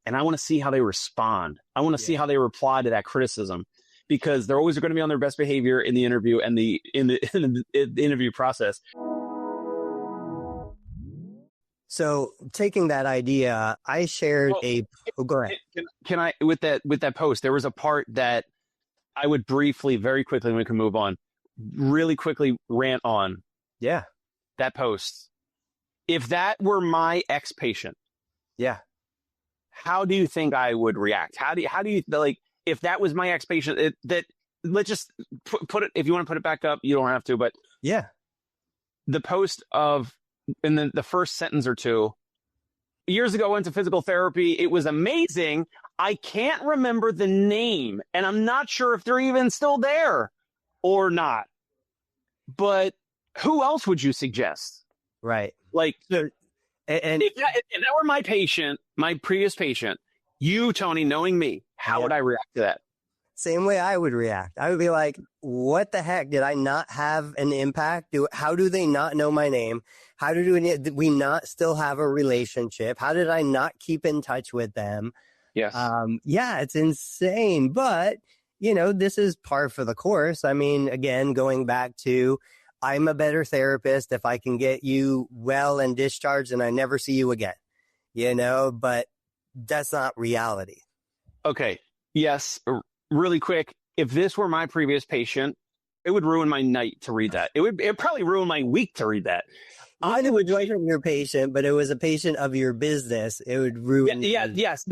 and I want to see how they respond. I want to see how they reply to that criticism, because they're always going to be on their best behavior in the interview and in the interview process. So taking that idea, I shared go ahead. Can I, with that post, there was a part that I would briefly, very quickly, we can move on, really quickly rant on. Yeah. That post. If that were my ex-patient. Yeah. How do you think I would react? How do you like, if that was my ex-patient, let's just put it, if you want to put it back up, you don't have to, but yeah, the post of, in the first sentence or two, years ago, I went to physical therapy. It was amazing. I can't remember the name, and I'm not sure if they're even still there or not. But who else would you suggest? Right. Like, and if that were my patient, my previous patient, you, Tony, knowing me, how would I react to that? Same way I would react. I would be like, what the heck? Did I not have an impact? How do they not know my name? How did we not still have a relationship? How did I not keep in touch with them? Yes. Yeah, it's insane. But, this is par for the course. I mean, again, going back to, I'm a better therapist if I can get you well and discharged and I never see you again, but that's not reality. Okay. Yes. Really quick. If this were my previous patient, it would ruin my night to read that. It would probably ruin my week to read that. I would join from your patient, but it was a patient of your business. It would ruin. Yes,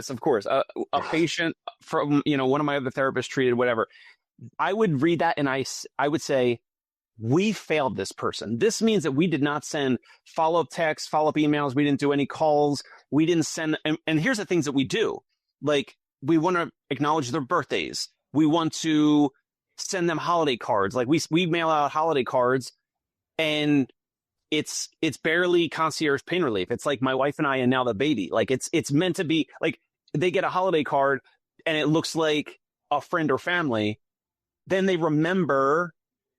of course. A patient from, one of my other therapists treated, whatever. I would read that and I would say, we failed this person. This means that we did not send follow-up texts, follow-up emails. We didn't do any calls. We didn't send. And here's the things that we do. Like, we want to acknowledge their birthdays. We want to send them holiday cards. Like, we mail out holiday cards, and it's barely concierge pain relief. It's like my wife and I and now the baby. Like, it's meant to be like, they get a holiday card and it looks like a friend or family. Then they remember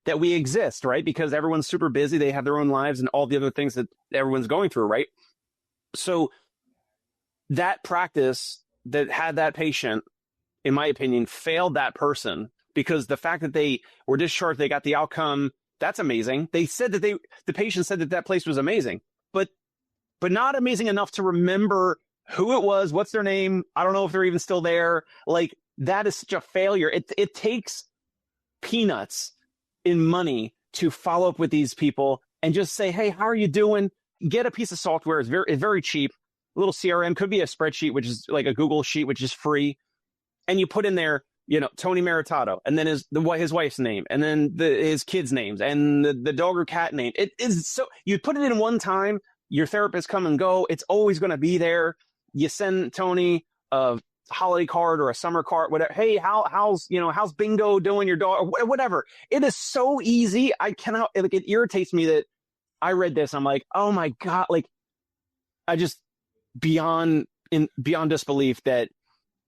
that we exist, right? Because everyone's super busy. They have their own lives and all the other things that everyone's going through, right? So that practice that had that patient, in my opinion, failed that person, because the fact that they were discharged, they got the outcome, that's amazing. They said that the patient said that place was amazing, but not amazing enough to remember who it was, what's their name. I don't know if they're even still there. Like, that is such a failure. It takes peanuts in money to follow up with these people and just say, hey, how are you doing? Get a piece of software. It's very cheap. A little CRM, could be a spreadsheet, which is like a Google sheet, which is free. And you put in there, Tony Maritato, and then his wife's name, and then his kids' names, and the dog or cat name. It is so, you put it in one time, your therapists come and go. It's always going to be there. You send Tony a holiday card or a summer card, whatever. Hey, how's Bingo doing, your dog, or whatever. It is so easy. I cannot, like, it irritates me that I read this. I'm like, oh my God. Like, I just, beyond disbelief that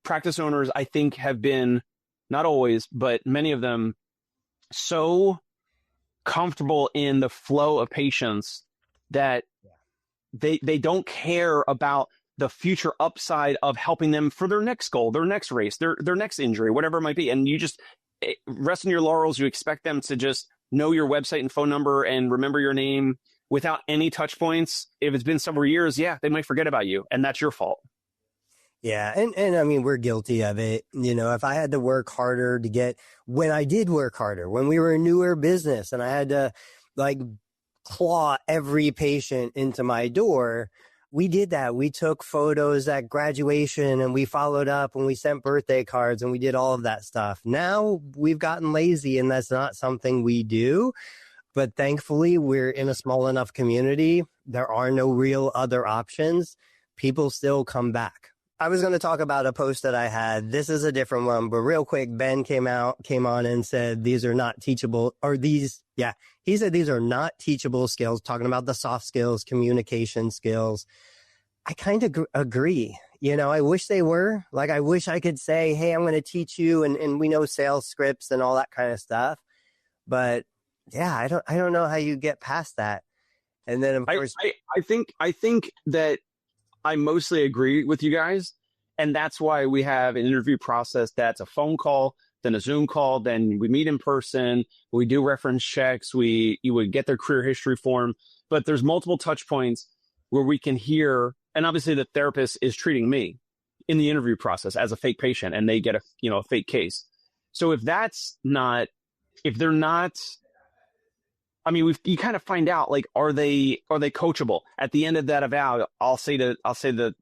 practice owners, I think, have been, not always, but many of them, so comfortable in the flow of patients that they don't care about the future upside of helping them for their next goal, their next race, their next injury, whatever it might be. And you just rest in your laurels. You expect them to just know your website and phone number and remember your name without any touch points. If it's been several years, they might forget about you, and that's your fault. Yeah. And I mean, we're guilty of it. If I had to work harder when I did work harder, when we were a newer business and I had to claw every patient into my door, we did that. We took photos at graduation and we followed up and we sent birthday cards and we did all of that stuff. Now we've gotten lazy and that's not something we do. But thankfully, we're in a small enough community. There are no real other options. People still come back. I was going to talk about a post that I had. This is a different one, but real quick, Ben came on and said, these are not teachable, he said these are not teachable skills, talking about the soft skills, communication skills. I kind of agree. I wish they were. Like, I wish I could say, hey, I'm going to teach you, and we know sales scripts and all that kind of stuff. But yeah, I don't know how you get past that. And then, of course, I think that I mostly agree with you guys. And that's why we have an interview process that's a phone call, then a Zoom call, then we meet in person, we do reference checks, you would get their career history form, but there's multiple touch points where we can hear, and obviously the therapist is treating me in the interview process as a fake patient, and they get a fake case. So if they're not, I mean, you kind of find out, like, are they coachable? At the end of that eval, I'll say the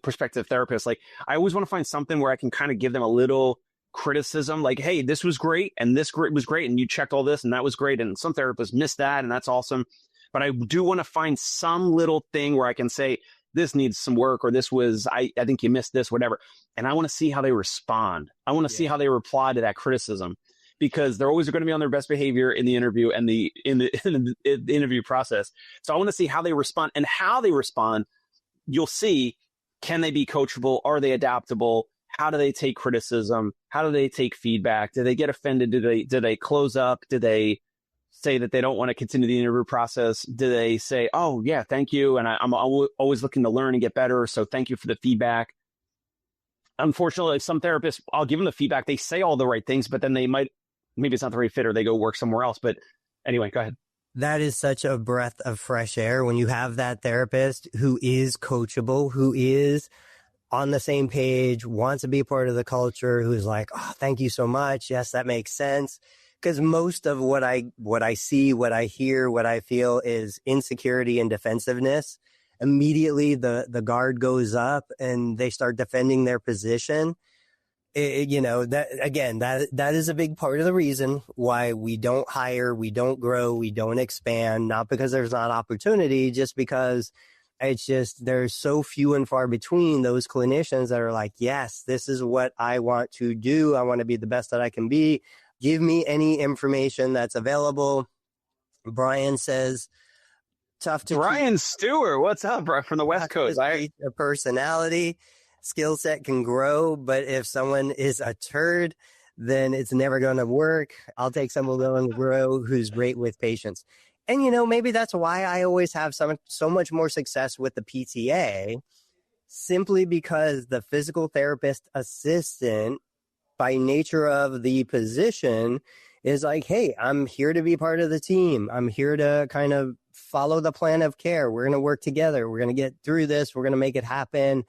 prospective therapist, like, I always want to find something where I can kind of give them a little criticism, like, hey, this was great, and this was great, and you checked all this, and that was great, and some therapists missed that, and that's awesome. But I do want to find some little thing where I can say, this needs some work, or this was, I think you missed this, whatever. And I want to see how they respond. I want to see how they reply to that criticism, because they're always going to be on their best behavior in the interview and in the interview process. So I want to see how they respond, and how they respond. You'll see, can they be coachable? Are they adaptable? How do they take criticism? How do they take feedback? Do they get offended? Do they close up? Do they say that they don't want to continue the interview process? Do they say, oh yeah, thank you, and I'm always looking to learn and get better, so thank you for the feedback? Unfortunately, some therapists, I'll give them the feedback, they say all the right things, but then maybe it's not the right fit, or they go work somewhere else. But anyway, go ahead. That is such a breath of fresh air when you have that therapist who is coachable, who is on the same page, wants to be a part of the culture, who's like, oh, thank you so much. Yes, that makes sense. Because most of what I see, what I hear, what I feel is insecurity and defensiveness. Immediately the guard goes up and they start defending their position. That is a big part of the reason why we don't hire, we don't grow, we don't expand, not because there's not opportunity, just because there's so few and far between those clinicians that are like, yes, this is what I want to do. I want to be the best that I can be. Give me any information that's available. Brian says, tough to Brian Stewart, what's up, bro, from the West Coast? A personality, skill set can grow, but if someone is a turd, then it's never going to work. I'll take someone willing to grow who's great with patients. And, maybe that's why I always have so much more success with the PTA, simply because the physical therapist assistant, by nature of the position, is like, hey, I'm here to be part of the team. I'm here to kind of follow the plan of care. We're going to work together. We're going to get through this. We're going to make it happen.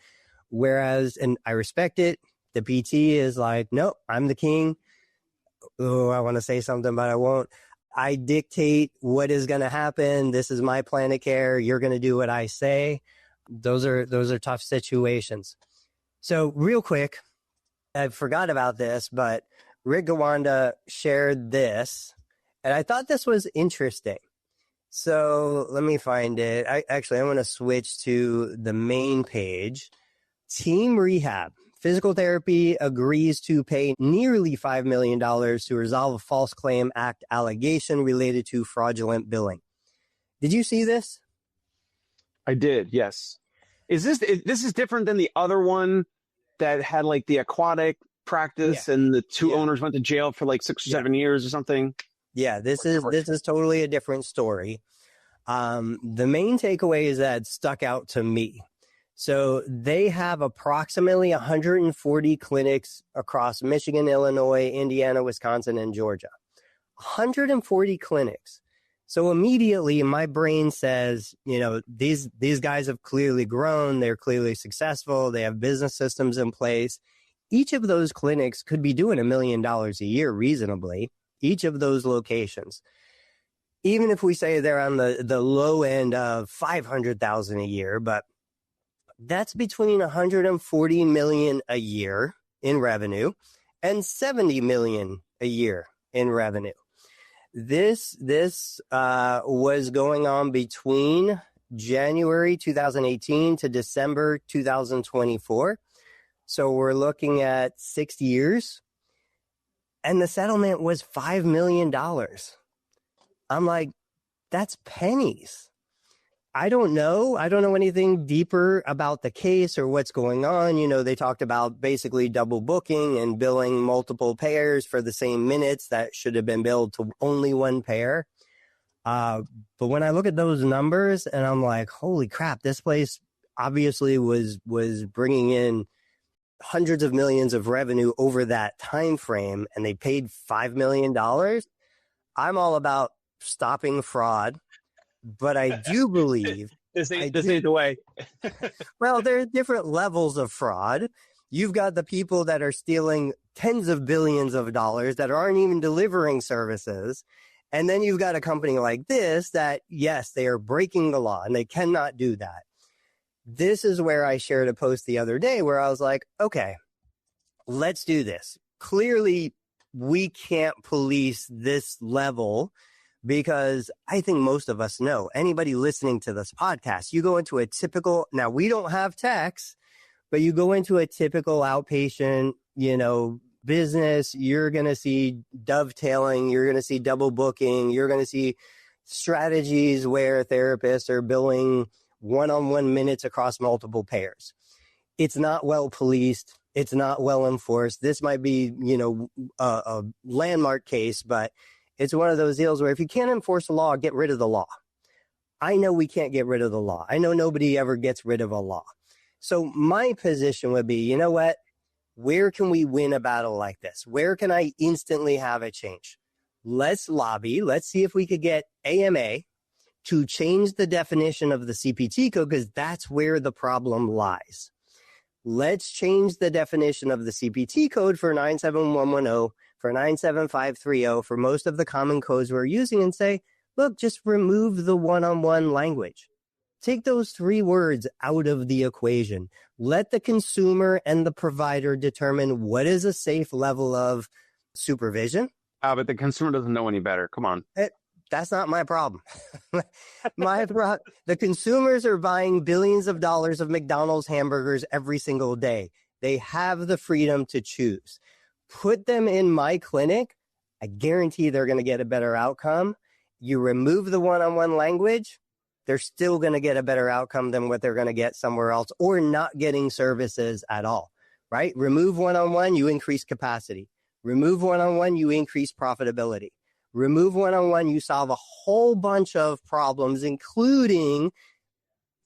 Whereas, and I respect it, the PT is like, no, I'm the king. Oh, I want to say something, but I won't. I dictate what is going to happen. This is my plan of care. You're going to do what I say. Those are tough situations. So real quick, I forgot about this, but Rick Gawanda shared this, and I thought this was interesting. So let me find it. I'm going to switch to the main page. Team Rehab. Physical Therapy agrees to pay nearly $5 million to resolve a False Claim Act allegation related to fraudulent billing. Did you see this? I did, yes. This is different than the other one that had like the aquatic practice and the two owners went to jail for like 6 or 7 years or something? Yeah, this is totally a different story. The main takeaway is that stuck out to me. So they have approximately 140 clinics across Michigan, Illinois, Indiana, Wisconsin, and Georgia. 140 clinics. So immediately my brain says, these guys have clearly grown. They're clearly successful. They have business systems in place. Each of those clinics could be doing $1 million a year reasonably, each of those locations. Even if we say they're on the low end of $500,000 a year, but that's between $140 million a year in revenue and $70 million a year in revenue. This was going on between January 2018 to December 2024. So we're looking at 6 years, and the settlement was $5 million. I'm like, that's pennies. I don't know anything deeper about the case or what's going on. They talked about basically double booking and billing multiple payers for the same minutes that should have been billed to only one payer. But when I look at those numbers and I'm like, holy crap, this place obviously was bringing in hundreds of millions of revenue over that time frame and they paid $5 million, I'm all about stopping fraud. But I do believe this ain't the way. well, there are different levels of fraud. You've got the people that are stealing tens of billions of dollars that aren't even delivering services. And then you've got a company like this that, yes, they are breaking the law and they cannot do that. This is where I shared a post the other day where I was like, okay, let's do this. Clearly, we can't police this level because I think most of us know, anybody listening to this podcast, you go into a typical, now we don't have techs, but you go into a typical outpatient, business, you're going to see dovetailing, you're going to see double booking, you're going to see strategies where therapists are billing one-on-one minutes across multiple payers. It's not well policed. It's not well enforced. This might be, a landmark case, but it's one of those deals where if you can't enforce the law, get rid of the law. I know we can't get rid of the law. I know nobody ever gets rid of a law. So my position would be, you know what? Where can we win a battle like this? Where can I instantly have a change? Let's lobby. Let's see if we could get AMA to change the definition of the CPT code, because that's where the problem lies. Let's change the definition of the CPT code for 97110, for 97530, for most of the common codes we're using, and say, look, just remove the one-on-one language. Take those 3 words out of the equation. Let the consumer and the provider determine what is a safe level of supervision. But the consumer doesn't know any better. Come on. That's not my problem. The consumers are buying billions of dollars of McDonald's hamburgers every single day. They have the freedom to choose. Put them in my clinic. I guarantee they're going to get a better outcome. You remove the one-on-one language, they're still going to get a better outcome than what they're going to get somewhere else, or not getting services at all, right? Remove one-on-one, you increase capacity. Remove one-on-one, you increase profitability. Remove one-on-one, you solve a whole bunch of problems, including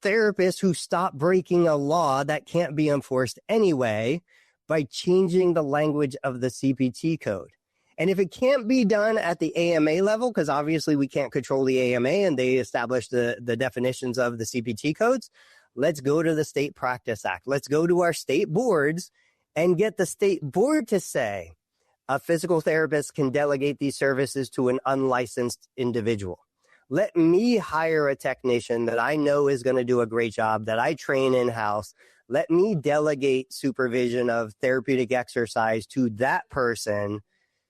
therapists who stop breaking a law that can't be enforced anyway by changing the language of the CPT code. And if it can't be done at the AMA level, because obviously we can't control the AMA and they establish the definitions of the CPT codes, let's go to the State Practice Act. Let's go to our state boards and get the state board to say, a physical therapist can delegate these services to an unlicensed individual. Let me hire a technician that I know is going to do a great job, that I train in-house. Let me delegate supervision of therapeutic exercise to that person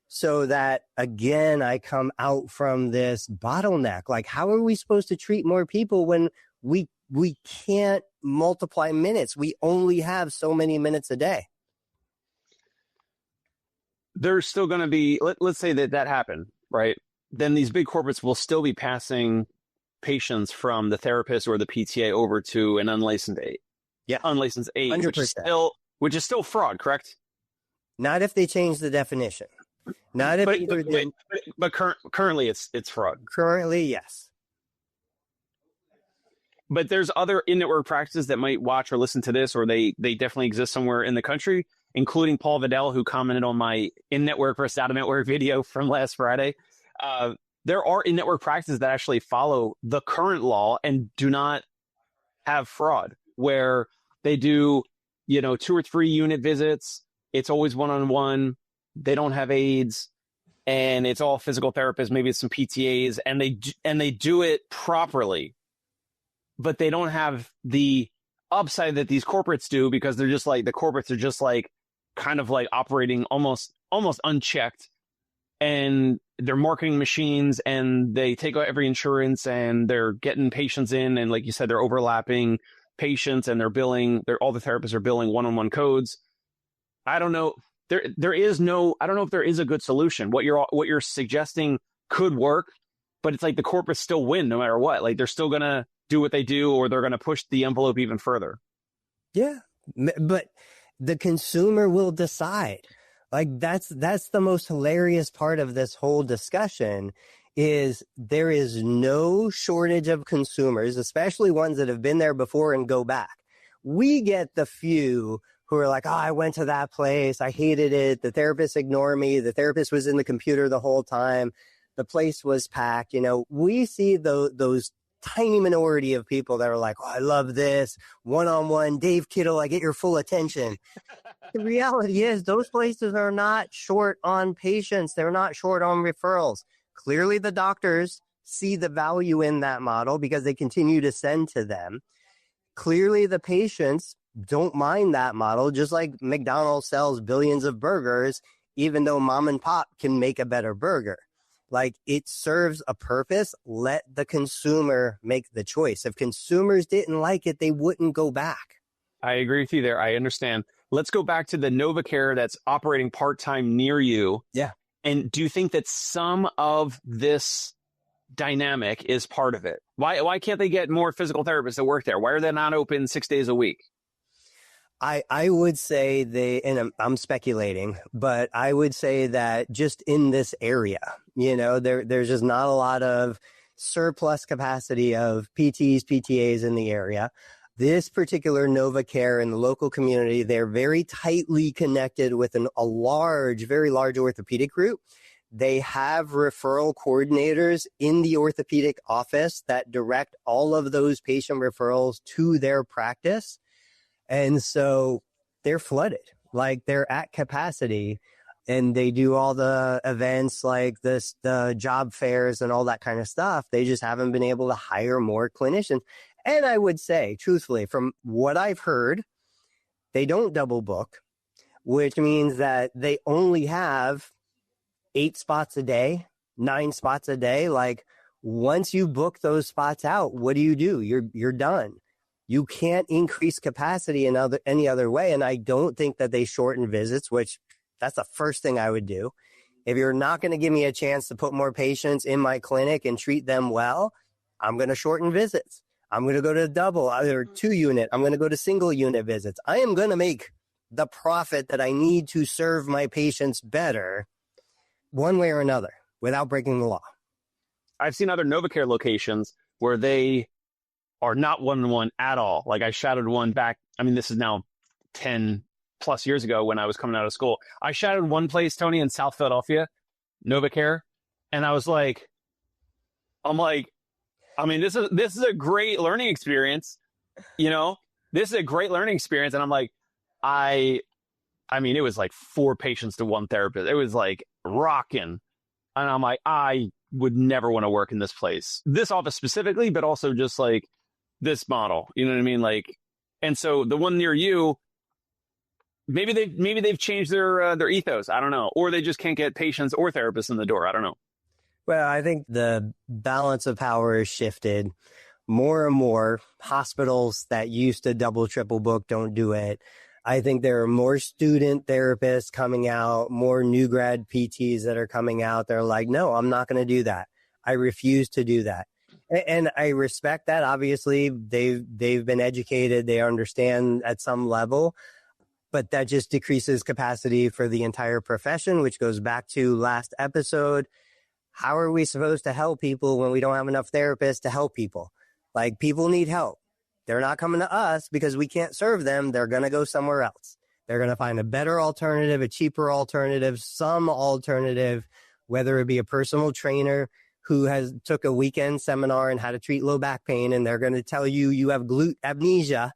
so that, again, I come out from this bottleneck. Like, how are we supposed to treat more people when we can't multiply minutes? We only have so many minutes a day. There's still going to be, let's say that happened, right? Then these big corporates will still be passing patients from the therapist or the PTA over to an unlicensed aide. Yeah. Unlicensed aide, 100%. which is still fraud, correct? Not if they change the definition. Not if but currently it's fraud. Currently, yes. But there's other in-network practices that might watch or listen to this, or they definitely exist somewhere in the country, including Paul Vidal, who commented on my in-network versus out-of-network video from last Friday. There are in-network practices that actually follow the current law and do not have fraud, where they do, 2 or 3 unit visits. It's always one-on-one. They don't have aides, and it's all physical therapists. Maybe it's some PTAs, and they do it properly, but they don't have the upside that these corporates do, because they're just like, the corporates are just like kind of like operating almost unchecked, and they're marketing machines, and they take out every insurance, and they're getting patients in, and like you said, they're overlapping patients, and they're billing. All the therapists are billing one-on-one codes. I don't know. There is no. I don't know if there is a good solution. What you're suggesting could work, but it's like the corporates still win no matter what. Like, they're still gonna do what they do, or they're gonna push the envelope even further. Yeah, but the consumer will decide. Like, that's the most hilarious part of this whole discussion, is there is no shortage of consumers, especially ones that have been there before and go back. We get the few who are like, oh, I went to that place. I hated it. The therapist ignored me. The therapist was in the computer the whole time. The place was packed. We see those tiny minority of people that are like, oh, I love this. One-on-one, Dave Kittle, I get your full attention. The reality is those places are not short on patients. They're not short on referrals. Clearly, the doctors see the value in that model because they continue to send to them. Clearly, the patients don't mind that model, just like McDonald's sells billions of burgers, even though mom and pop can make a better burger. Like, it serves a purpose. Let the consumer make the choice. If consumers didn't like it, they wouldn't go back. I agree with you there. I understand. Let's go back to the NovaCare that's operating part-time near you. Yeah. And do you think that some of this dynamic is part of it? Why can't they get more physical therapists to work there? Why are they not open 6 days a week? I would say and I'm speculating, but I would say that just in this area, there's just not a lot of surplus capacity of PTs, PTAs in the area. This particular NovaCare in the local community, they're very tightly connected with very large orthopedic group. They have referral coordinators in the orthopedic office that direct all of those patient referrals to their practice. And so they're flooded, like they're at capacity, and they do all the events like the job fairs and all that kind of stuff. They just haven't been able to hire more clinicians. And I would say, truthfully, from what I've heard, they don't double book, which means that they only have 8 spots a day, 9 spots a day. Like, once you book those spots out, what do? You're done. You can't increase capacity in any other way. And I don't think that they shorten visits, which that's the first thing I would do. If you're not going to give me a chance to put more patients in my clinic and treat them well, I'm going to shorten visits. I'm going to go to double or 2 unit. I'm going to go to single unit visits. I am going to make the profit that I need to serve my patients better one way or another without breaking the law. I've seen other NovaCare locations where they are not one-on-one at all. Like, I shadowed one back. I mean, this is now 10 plus years ago when I was coming out of school. I shadowed one place, Tony, in South Philadelphia, NovaCare. And I was like, I mean, this is a great learning experience. This is a great learning experience. And I'm like, I mean, it was like 4 patients to 1 therapist. It was like rocking. And I'm like, I would never want to work in this place, this office specifically, but also just like this model. You know what I mean? Like, and so the one near you, maybe they've changed their ethos. I don't know. Or they just can't get patients or therapists in the door. I don't know. Well, I think the balance of power has shifted. More and more hospitals that used to double, triple book don't do it. I think there are more student therapists coming out, more new grad PTs that are coming out. They're like, no, I'm not going to do that. I refuse to do that. And I respect that. Obviously, they've been educated. They understand at some level. But that just decreases capacity for the entire profession, which goes back to last episode. How are we supposed to help people when we don't have enough therapists to help people? Like, people need help. They're not coming to us because we can't serve them. They're going to go somewhere else. They're going to find a better alternative, a cheaper alternative, some alternative, whether it be a personal trainer who took a weekend seminar on how to treat low back pain, and they're going to tell you have glute amnesia.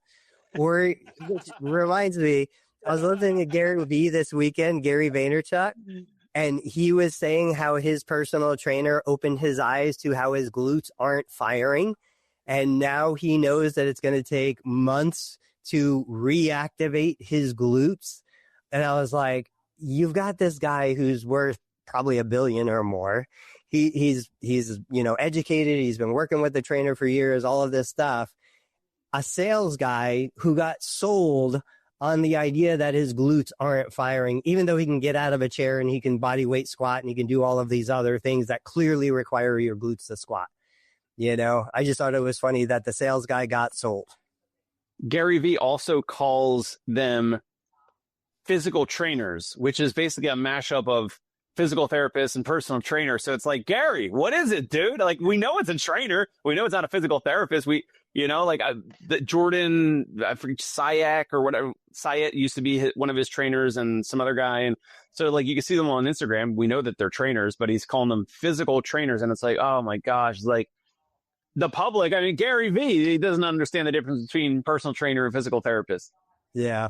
Or, which reminds me, I was listening to Gary Vee this weekend, Gary Vaynerchuk, and he was saying how his personal trainer opened his eyes to how his glutes aren't firing. And now he knows that it's going to take months to reactivate his glutes. And I was like, you've got this guy who's worth probably $1 billion or more. He's educated. He's been working with the trainer for years, all of this stuff. A sales guy who got sold on the idea that his glutes aren't firing, even though he can get out of a chair and he can body weight squat and he can do all of these other things that clearly require your glutes to squat. I just thought it was funny that the sales guy got sold. Gary Vee also calls them physical trainers, which is basically a mashup of physical therapist and personal trainer. So it's like, Gary, what is it, dude? Like, we know it's a trainer. We know it's not a physical therapist. You know, like the Jordan, I forget, Sayak or whatever. Sayat used to be one of his trainers, and some other guy. And so, like, you can see them on Instagram. We know that they're trainers, but he's calling them physical trainers. And it's like, oh my gosh, like the public. I mean, Gary Vee, he doesn't understand the difference between personal trainer and physical therapist. Yeah.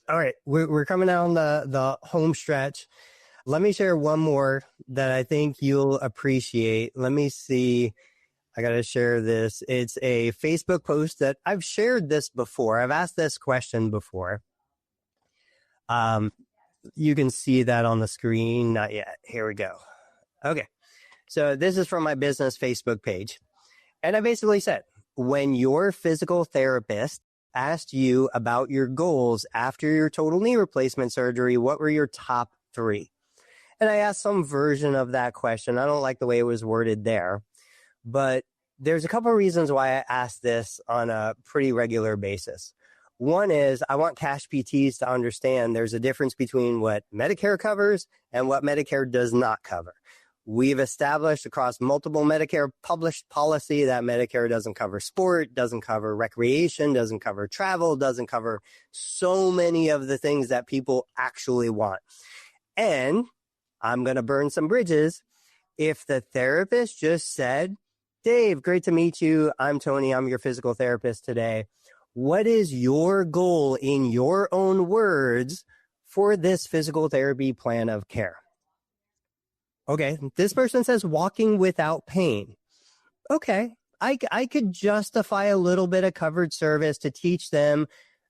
All right. We're coming out on the home stretch. Let me share one more that I think you'll appreciate. Let me see. I got to share this. It's a Facebook post that I've shared this before. I've asked this question before. You can see that on the screen. Not yet. Here we go. Okay. So this is from my business Facebook page. And I basically said, when your physical therapist asked you about your goals after your total knee replacement surgery, what were your top 3? And I asked some version of that question. I don't like the way it was worded there, but there's a couple of reasons why I ask this on a pretty regular basis. One is I want cash PTs to understand there's a difference between what Medicare covers and what Medicare does not cover. We've established across multiple Medicare published policy that Medicare doesn't cover sport, doesn't cover recreation, doesn't cover travel, doesn't cover so many of the things that people actually want. And I'm going to burn some bridges. If the therapist just said, Dave, great to meet you. I'm Tony. I'm your physical therapist today. What is your goal in your own words for this physical therapy plan of care? Okay, this person says walking without pain. Okay, I could justify a little bit of covered service to teach them,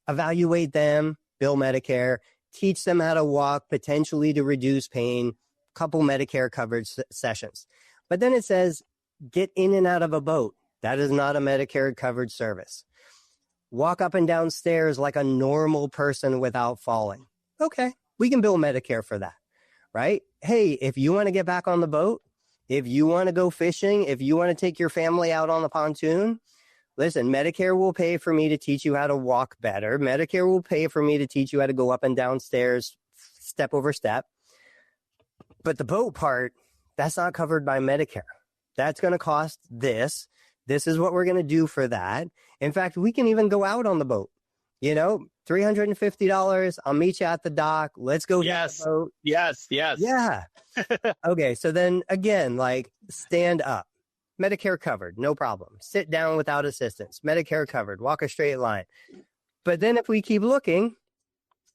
evaluate them, bill Medicare, teach them how to walk, potentially to reduce pain, couple Medicare covered sessions. But then it says, get in and out of a boat. That is not a Medicare covered service. Walk up and down stairs like a normal person without falling. Okay, we can bill Medicare for that, right? Hey, if you want to get back on the boat, if you want to go fishing, if you want to take your family out on the pontoon, listen, Medicare will pay for me to teach you how to walk better. Medicare will pay for me to teach you how to go up and down stairs, step over step. But the boat part, that's not covered by Medicare. That's going to cost this. This is what we're going to do for that. In fact, we can even go out on the boat. You know, $350. I'll meet you at the dock. Let's go. Yes. The boat. Yes. Yeah. Okay. So then again, like stand up. Medicare covered. No problem. Sit down without assistance. Medicare covered. Walk a straight line. But then if we keep looking,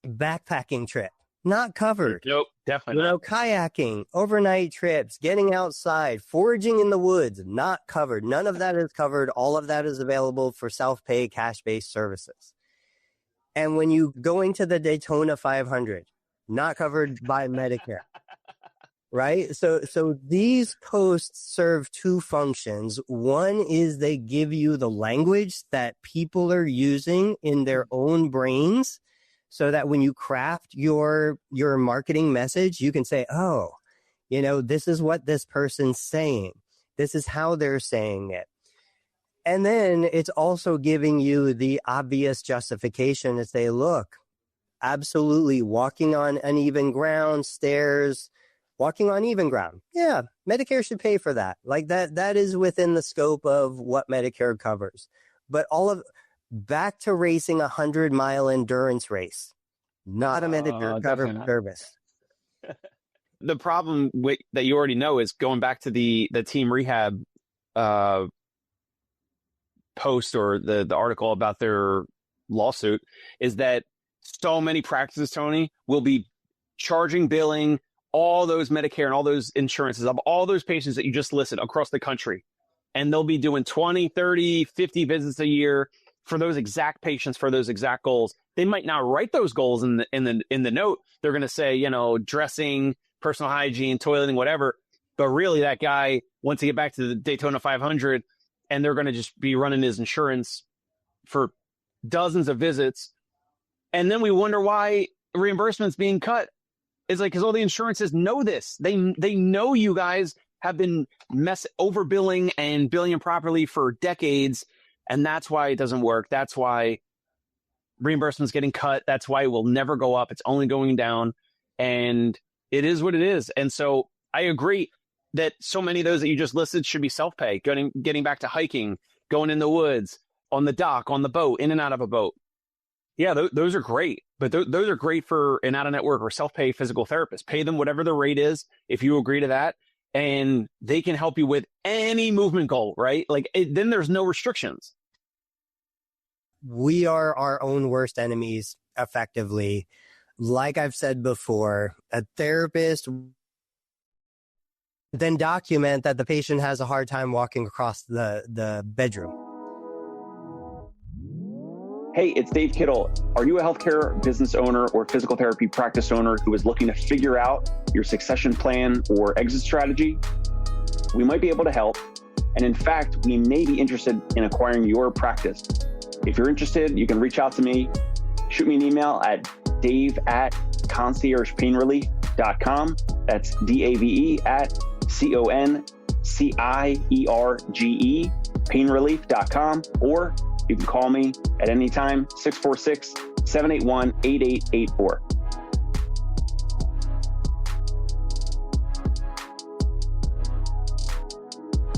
backpacking trip. Not covered. Nope, definitely not. Kayaking, overnight trips, getting outside, foraging in the woods, not covered. None of that is covered. All of that is available for self-pay, cash-based services. And when you going to the Daytona 500, not covered by Medicare, right? So these posts serve 2 functions. One is they give you the language that people are using in their own brains, so that when you craft your marketing message, you can say, oh, you know, this is what this person's saying. This is how they're saying it. And then it's also giving you the obvious justification to say, look, absolutely walking on uneven ground, stairs, walking on even ground. Yeah, Medicare should pay for that. Like that is within the scope of what Medicare covers. But back to racing a 100-mile endurance race, not a Medicare covered service. The problem that you already know is going back to the Team Rehab post or the article about their lawsuit is that so many practices, Tony, will be billing all those Medicare and all those insurances of all those patients that you just listed across the country. And they'll be doing 20, 30, 50 visits a year for those exact patients, for those exact goals. They might not write those goals in the note. They're going to say, you know, dressing, personal hygiene, toileting, whatever. But really that guy wants to get back to the Daytona 500 and they're going to just be running his insurance for dozens of visits. And then we wonder why reimbursement's being cut. It's like, because all the insurances know this. They know you guys have been overbilling and billing improperly for decades. And that's why it doesn't work. That's why reimbursement's getting cut. That's why it will never go up. It's only going down. And it is what it is. And so I agree that so many of those that you just listed should be self-pay. Getting back to hiking, going in the woods, on the dock, on the boat, in and out of a boat. Yeah, those are great. But those are great for an out-of-network or self-pay physical therapist. Pay them whatever the rate is, if you agree to that, and they can help you with any movement goal, right? Like, then there's no restrictions. We are our own worst enemies, effectively. Like I've said before, a therapist then document that the patient has a hard time walking across the bedroom. Hey, it's Dave Kittle. Are you a healthcare business owner or physical therapy practice owner who is looking to figure out your succession plan or exit strategy? We might be able to help. And in fact, we may be interested in acquiring your practice. If you're interested, you can reach out to me. Shoot me an email at dave@conciergepainrelief.com. That's DAVE at CONCIERGE, painrelief.com. Or you can call me at any time, 646-781-8884.